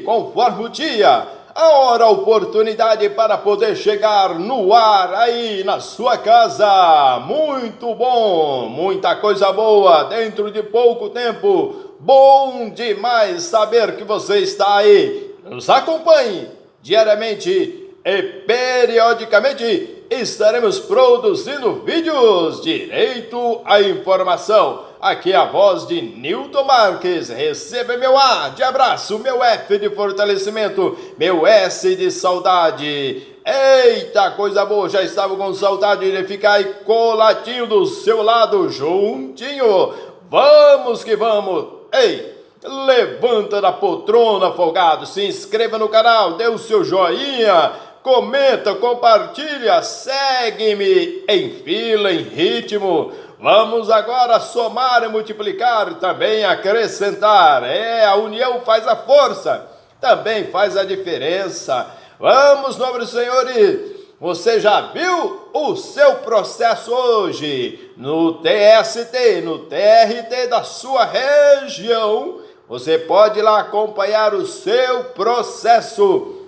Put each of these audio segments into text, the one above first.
Conforme o dia, a hora, a oportunidade para poder chegar no ar aí na sua casa. Muito bom, muita coisa boa dentro de pouco tempo. Bom demais saber que você está aí. Nos acompanhe diariamente e periodicamente. Estaremos produzindo vídeos direito à informação. Aqui é a voz de Newton Marques. Receba meu A de abraço, meu F de fortalecimento, meu S de saudade. Eita, coisa boa, já estava com saudade de ficar aí coladinho do seu lado, juntinho. Vamos que vamos. Ei, levanta da poltrona, folgado, se inscreva no canal, dê o seu joinha, comenta, compartilha, segue-me em fila, em ritmo. Vamos agora somar e multiplicar, também acrescentar. A união faz a força, também faz a diferença. Vamos, nobres senhores, você já viu o seu processo hoje? No TST, no TRT da sua região, você pode ir lá acompanhar o seu processo,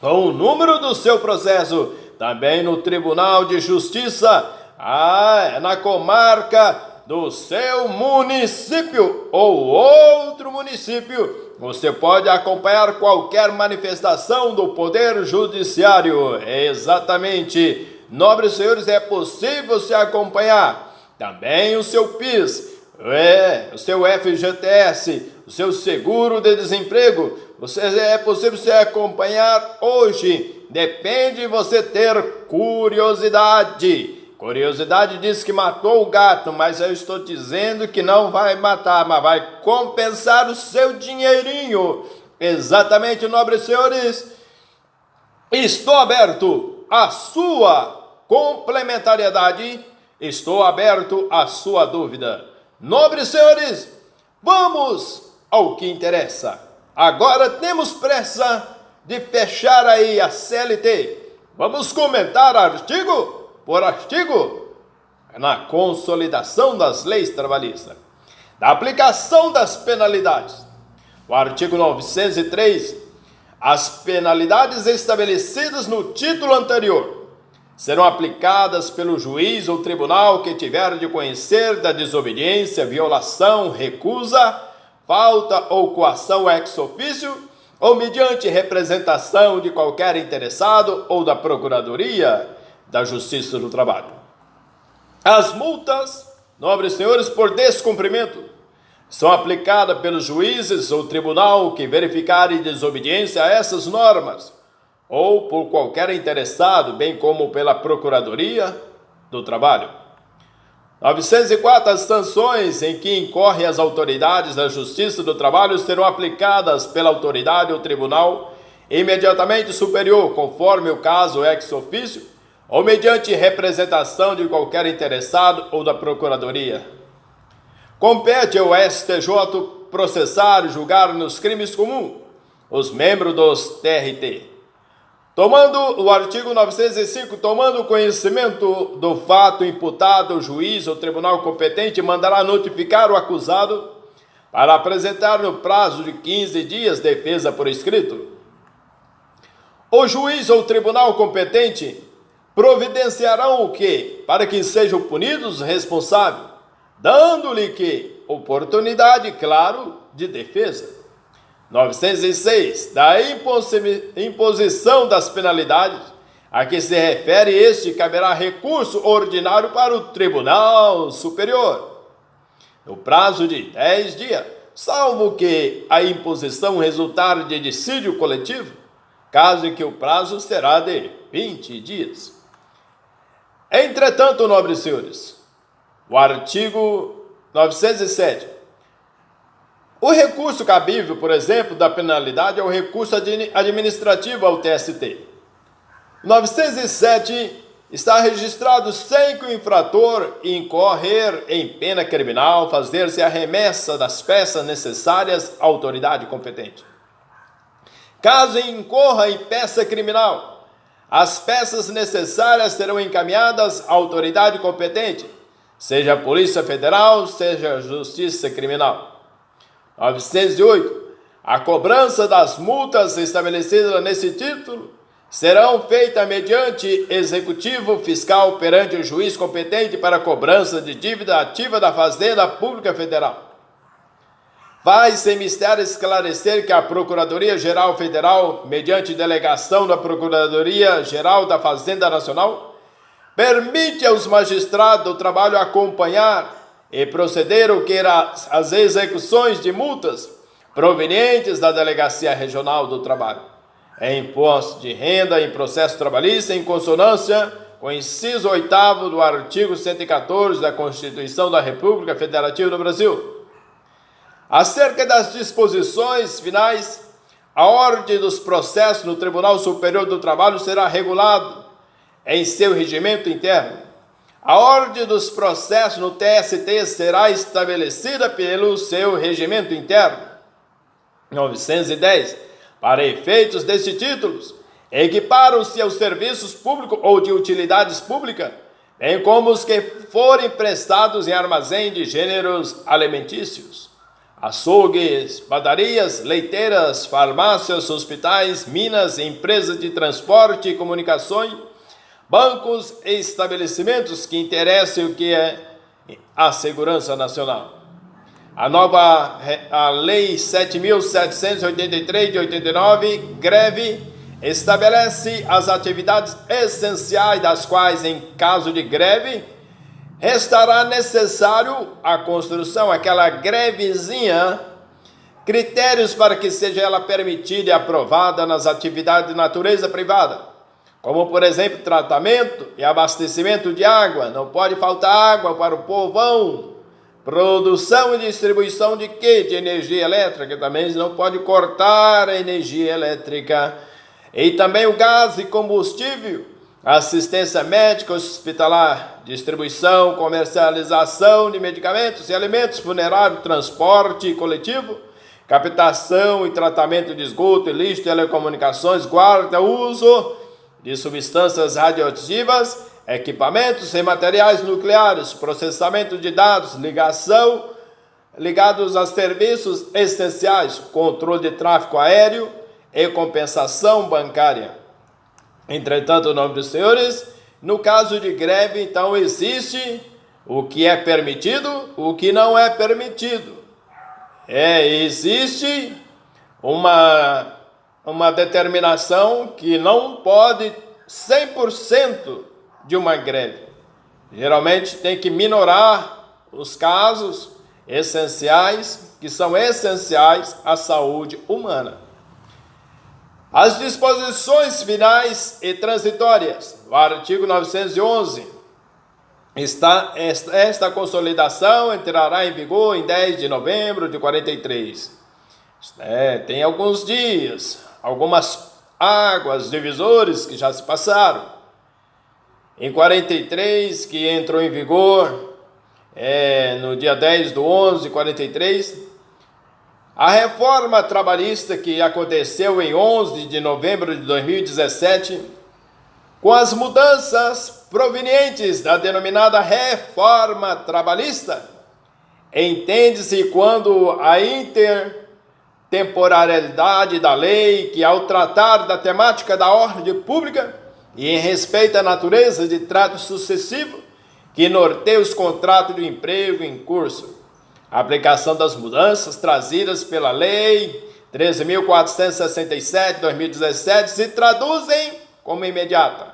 com o número do seu processo, também no Tribunal de Justiça, é na comarca do seu município ou outro município. Você pode acompanhar qualquer manifestação do Poder Judiciário. Exatamente, nobres senhores, é possível se acompanhar também o seu PIS, o seu FGTS, o seu seguro de desemprego. É possível se acompanhar hoje. Depende de você ter curiosidade. Curiosidade diz que matou o gato, mas eu estou dizendo que não vai matar, mas vai compensar o seu dinheirinho. Exatamente, nobres senhores. Estou aberto à sua complementariedade, estou aberto à sua dúvida. Nobres senhores, vamos ao que interessa. Agora temos pressa de fechar aí a CLT. Vamos comentar artigo por artigo na consolidação das leis trabalhistas, da aplicação das penalidades. O artigo 903, as penalidades estabelecidas no título anterior serão aplicadas pelo juiz ou tribunal que tiver de conhecer da desobediência, violação, recusa, falta ou coação ex officio ou mediante representação de qualquer interessado ou da Procuradoria da Justiça do Trabalho. As multas, nobres senhores, por descumprimento são aplicadas pelos juízes ou tribunal que verificarem desobediência a essas normas ou por qualquer interessado, bem como pela Procuradoria do Trabalho. 904. As sanções em que incorrem as autoridades da Justiça do Trabalho serão aplicadas pela autoridade ou tribunal imediatamente superior, conforme o caso ex officio, ou mediante representação de qualquer interessado ou da Procuradoria. Compete ao STJ processar e julgar nos crimes comuns os membros dos TRT. Tomando o artigo 905, tomando conhecimento do fato imputado, o juiz ou tribunal competente mandará notificar o acusado para apresentar no prazo de 15 dias defesa por escrito. O juiz ou tribunal competente providenciarão o quê? Para que sejam punidos os responsáveis, dando-lhe que oportunidade, claro, de defesa. 906. Da imposição das penalidades a que se refere este, caberá recurso ordinário para o Tribunal Superior, no prazo de 10 dias, salvo que a imposição resultar de dissídio coletivo, caso em que o prazo será de 20 dias. Entretanto, nobres senhores, o artigo 907, o recurso cabível, por exemplo, da penalidade é o recurso administrativo ao TST. 907 está registrado sem que o infrator incorrer em pena criminal, fazer-se a remessa das peças necessárias à autoridade competente. Caso incorra em peça criminal, as peças necessárias serão encaminhadas à autoridade competente, seja a Polícia Federal, seja a Justiça Criminal. 908. A cobrança das multas estabelecidas nesse título serão feitas mediante executivo fiscal perante o juiz competente para a cobrança de dívida ativa da Fazenda Pública Federal. Vai-se mistério esclarecer que a Procuradoria-Geral Federal, mediante delegação da Procuradoria-Geral da Fazenda Nacional, permite aos magistrados do trabalho acompanhar e proceder o que as execuções de multas provenientes da Delegacia Regional do Trabalho, em imposto de renda, em processo trabalhista, em consonância com o inciso 8º do artigo 114 da Constituição da República Federativa do Brasil. Acerca das disposições finais, a ordem dos processos no Tribunal Superior do Trabalho será regulada em seu regimento interno. A ordem dos processos no TST será estabelecida pelo seu regimento interno. 910. Para efeitos desses títulos, equiparam-se aos serviços públicos ou de utilidades públicas, bem como os que forem prestados em armazém de gêneros alimentícios, açougues, padarias, leiteiras, farmácias, hospitais, minas, empresas de transporte e comunicações, bancos e estabelecimentos que interessem o que é a segurança nacional. A Lei 7.783 de 89, greve, estabelece as atividades essenciais das quais, em caso de greve, restará necessário a construção, aquela grevezinha, critérios para que seja ela permitida e aprovada nas atividades de natureza privada, como, por exemplo, tratamento e abastecimento de água. Não pode faltar água para o povão. Produção e distribuição de quê? De energia elétrica. Também não pode cortar a energia elétrica. E também o gás e combustível, assistência médica hospitalar, distribuição, comercialização de medicamentos e alimentos, funerário, transporte coletivo, captação e tratamento de esgoto e lixo, telecomunicações, guarda, uso de substâncias radioativas, equipamentos e materiais nucleares, processamento de dados, ligados a serviços essenciais, controle de tráfego aéreo e compensação bancária. Entretanto, nome dos senhores, no caso de greve, então, existe o que é permitido, o que não é permitido. Existe uma determinação que não pode 100% de uma greve. Geralmente tem que minorar os casos essenciais, que são essenciais à saúde humana. As disposições finais e transitórias. O artigo 911. Esta consolidação entrará em vigor em 10 de novembro de 43. Tem alguns dias, algumas águas divisores que já se passaram. Em 43, que entrou em vigor no dia 10 de 11 de 43, a reforma trabalhista que aconteceu em 11 de novembro de 2017, com as mudanças provenientes da denominada reforma trabalhista, entende-se quando a intertemporalidade da lei, que ao tratar da temática da ordem pública e em respeito à natureza de trato sucessivo, que norteia os contratos de emprego em curso. A aplicação das mudanças trazidas pela Lei 13.467 de 2017 se traduzem como imediata.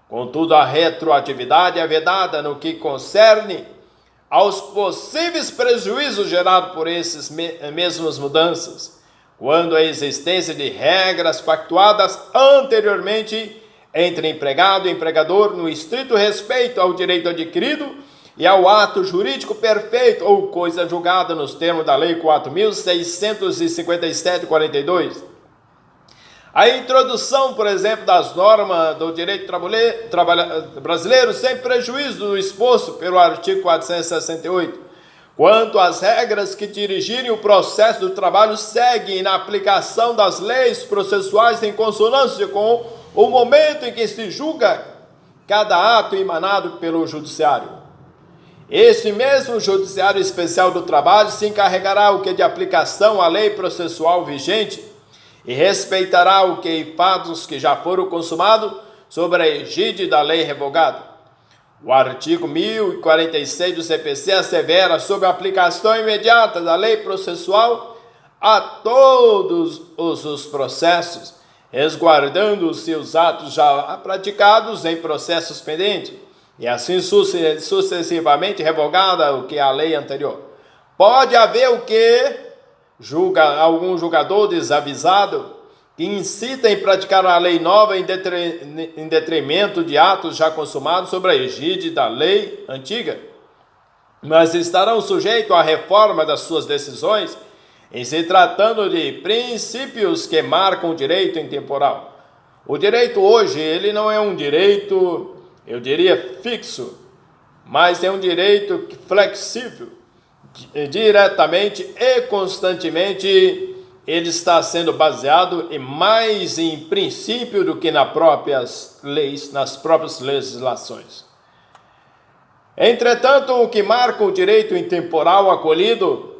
Contudo, a retroatividade é vedada no que concerne aos possíveis prejuízos gerados por essas mesmas mudanças, quando a existência de regras pactuadas anteriormente entre empregado e empregador no estrito respeito ao direito adquirido e ao ato jurídico perfeito ou coisa julgada nos termos da Lei 4.657/42. A introdução, por exemplo, das normas do direito brasileiro sem prejuízo do exposto pelo artigo 468. Quanto às regras que dirigirem o processo do trabalho, seguem na aplicação das leis processuais em consonância com o momento em que se julga cada ato emanado pelo judiciário. Esse mesmo Judiciário Especial do Trabalho se encarregará o que de aplicação à lei processual vigente e respeitará o que e fatos que já foram consumados sobre a egíde da lei revogada. O artigo 1046 do CPC assevera sobre a aplicação imediata da lei processual a todos os processos, resguardando-se os atos já praticados em processos pendentes, e assim sucessivamente revogada o que a lei anterior. Pode haver o que algum julgador desavisado que incita em praticar a lei nova em detrimento de atos já consumados sobre a egíde da lei antiga, mas estarão sujeitos à reforma das suas decisões em se tratando de princípios que marcam o direito intemporal. O direito hoje, ele não é um direito, eu diria, fixo, mas é um direito flexível. Diretamente e constantemente, ele está sendo baseado mais em princípio do que nas próprias legislações. Entretanto, o que marca o direito intemporal acolhido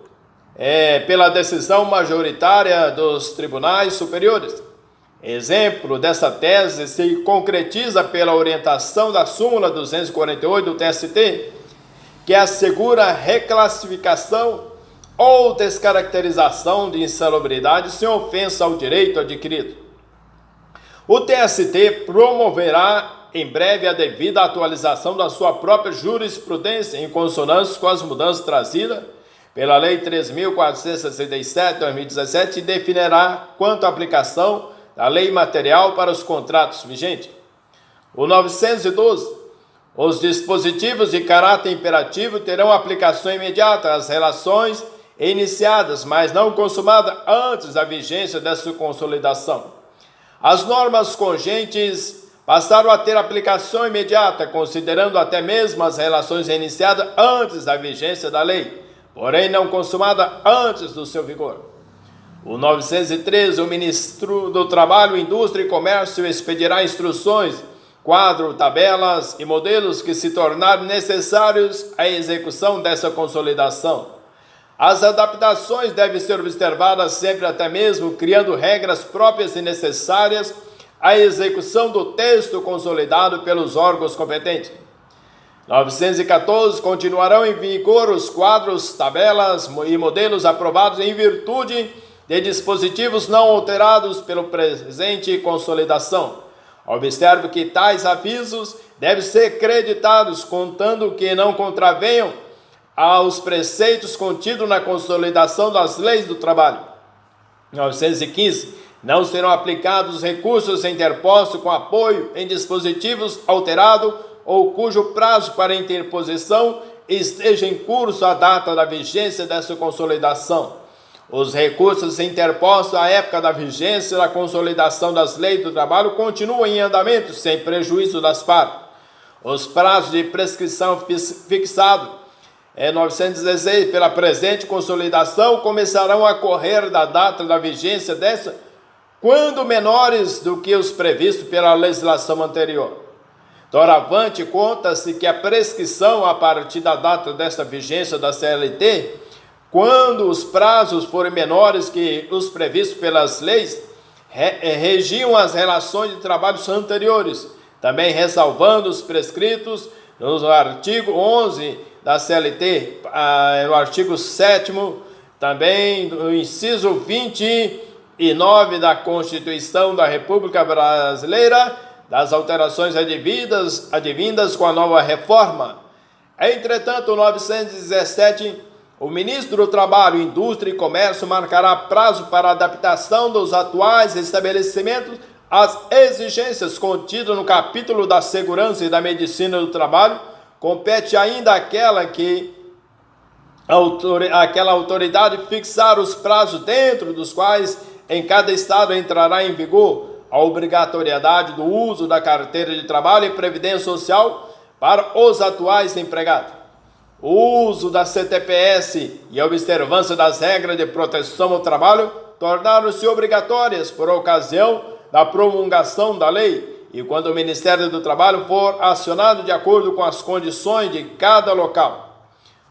pela decisão majoritária dos tribunais superiores. Exemplo dessa tese se concretiza pela orientação da súmula 248 do TST, que assegura reclassificação ou descaracterização de insalubridade sem ofensa ao direito adquirido. O TST promoverá em breve a devida atualização da sua própria jurisprudência em consonância com as mudanças trazidas pela Lei 3.467 de 2017 e definirá quanto à aplicação da lei material para os contratos vigentes. O 912. Os dispositivos de caráter imperativo terão aplicação imediata às relações iniciadas, mas não consumadas antes da vigência dessa consolidação. As normas congentes passaram a ter aplicação imediata, considerando até mesmo as relações iniciadas antes da vigência da lei, porém não consumada antes do seu vigor. O 913, o Ministro do Trabalho, Indústria e Comércio expedirá instruções, quadro, tabelas e modelos que se tornarem necessários à execução dessa consolidação. As adaptações devem ser observadas sempre, até mesmo criando regras próprias e necessárias à execução do texto consolidado pelos órgãos competentes. 914. Continuarão em vigor os quadros, tabelas e modelos aprovados em virtude de dispositivos não alterados pelo presente consolidação. Observe que tais avisos devem ser creditados, contando que não contravenham aos preceitos contidos na consolidação das leis do trabalho. 915. Não serão aplicados recursos interpostos com apoio em dispositivos alterados ou cujo prazo para interposição esteja em curso à data da vigência dessa consolidação. Os recursos interpostos à época da vigência da consolidação das leis do trabalho continuam em andamento, sem prejuízo das partes. Os prazos de prescrição fixados 916 pela presente consolidação começarão a correr da data da vigência dessa, quando menores do que os previstos pela legislação anterior. Doravante, conta-se que a prescrição a partir da data desta vigência da CLT, quando os prazos forem menores que os previstos pelas leis, regiam as relações de trabalhos anteriores, também ressalvando os prescritos no artigo 11 da CLT, no artigo 7º, também no inciso 29 da Constituição da República Brasileira, das alterações advindas com a nova reforma. Entretanto, 917, o Ministro do Trabalho, Indústria e Comércio marcará prazo para a adaptação dos atuais estabelecimentos às exigências contidas no capítulo da Segurança e da Medicina do Trabalho. Compete ainda aquela autoridade fixar os prazos dentro dos quais em cada estado entrará em vigor a obrigatoriedade do uso da carteira de trabalho e previdência social para os atuais empregados. O uso da CTPS e a observância das regras de proteção ao trabalho tornaram-se obrigatórias por ocasião da promulgação da lei e quando o Ministério do Trabalho for acionado de acordo com as condições de cada local.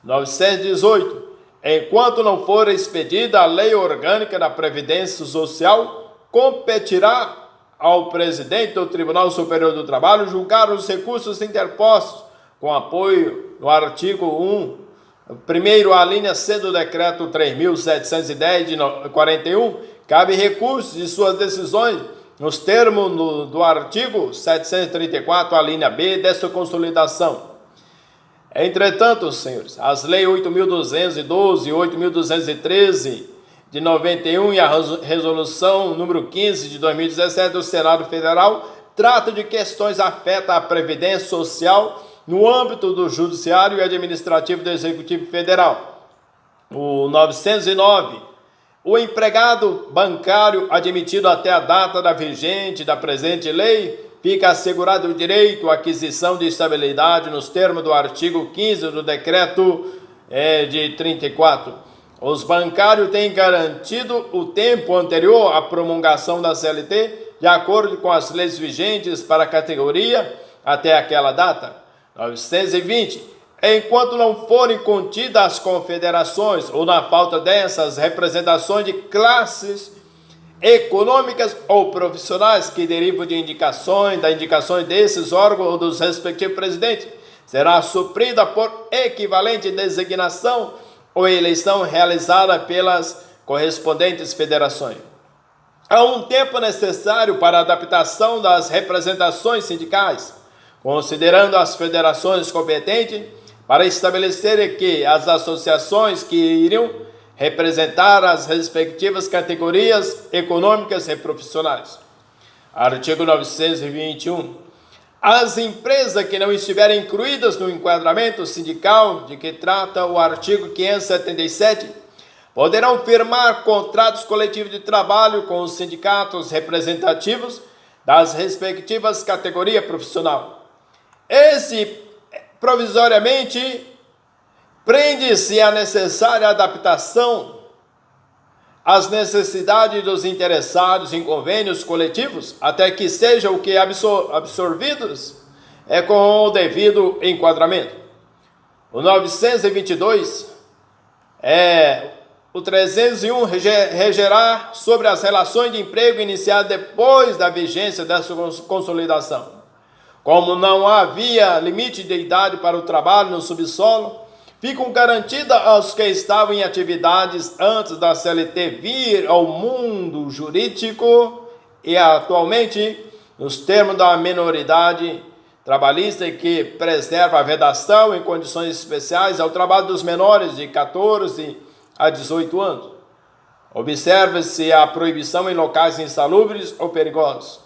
918. Enquanto não for expedida a lei orgânica da Previdência Social, competirá ao presidente do Tribunal Superior do Trabalho julgar os recursos interpostos com apoio no artigo 1, primeiro a linha C do decreto 3.710 de 41, cabe recurso de suas decisões nos termos do artigo 734, a linha B dessa consolidação. Entretanto, senhores, as leis 8.212 e 8.213 de 91 e a resolução número 15 de 2017 do Senado Federal tratam de questões afetas à Previdência Social no âmbito do Judiciário e Administrativo do Executivo Federal. O 909. O empregado bancário admitido até a data da vigente da presente lei fica assegurado o direito à aquisição de estabilidade nos termos do artigo 15 do decreto de 34. Os bancários têm garantido o tempo anterior à promulgação da CLT, de acordo com as leis vigentes para a categoria até aquela data. 920. Enquanto não forem contidas as confederações ou na falta dessas representações de classes econômicas ou profissionais que derivam de indicações desses órgãos ou dos respectivos presidentes, será suprida por equivalente designação ou eleição realizada pelas correspondentes federações. Há um tempo necessário para a adaptação das representações sindicais, considerando as federações competentes para estabelecer que as associações que iriam representar as respectivas categorias econômicas e profissionais. Artigo 921. As empresas que não estiverem incluídas no enquadramento sindical de que trata o artigo 577 poderão firmar contratos coletivos de trabalho com os sindicatos representativos das respectivas categorias profissionais. Esse, provisoriamente, prende-se à necessária adaptação às necessidades dos interessados em convênios coletivos, até que seja o que absorvidos com o devido enquadramento. O 922 o 301 regerá sobre as relações de emprego iniciadas depois da vigência dessa consolidação. Como não havia limite de idade para o trabalho no subsolo, ficam garantidas aos que estavam em atividades antes da CLT vir ao mundo jurídico e atualmente, nos termos da minoridade trabalhista que preserva a vedação em condições especiais ao trabalho dos menores de 14 a 18 anos. Observa-se a proibição em locais insalubres ou perigosos.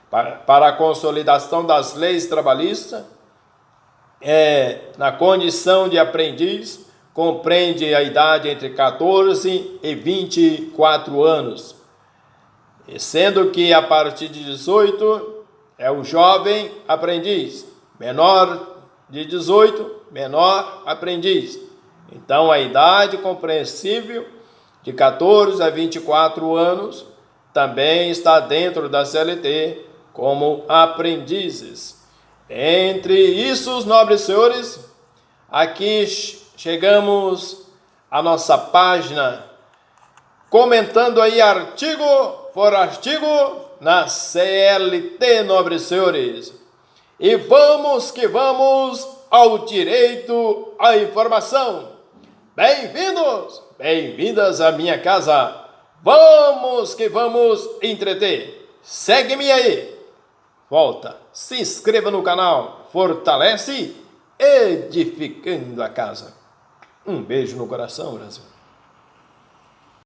Para a consolidação das leis trabalhistas, na condição de aprendiz, compreende a idade entre 14 e 24 anos, sendo que a partir de 18 é o jovem aprendiz, menor de 18, menor aprendiz. Então a idade compreensível de 14 a 24 anos também está dentro da CLT como aprendizes. Entre isso, nobres senhores, aqui chegamos à nossa página, comentando aí artigo por artigo na CLT, nobres senhores. E vamos que vamos ao direito à informação. Bem-vindos, bem-vindas à minha casa. Vamos que vamos entreter. Segue-me aí. Volta, se inscreva no canal, fortalece edificando a casa. Um beijo no coração, Brasil.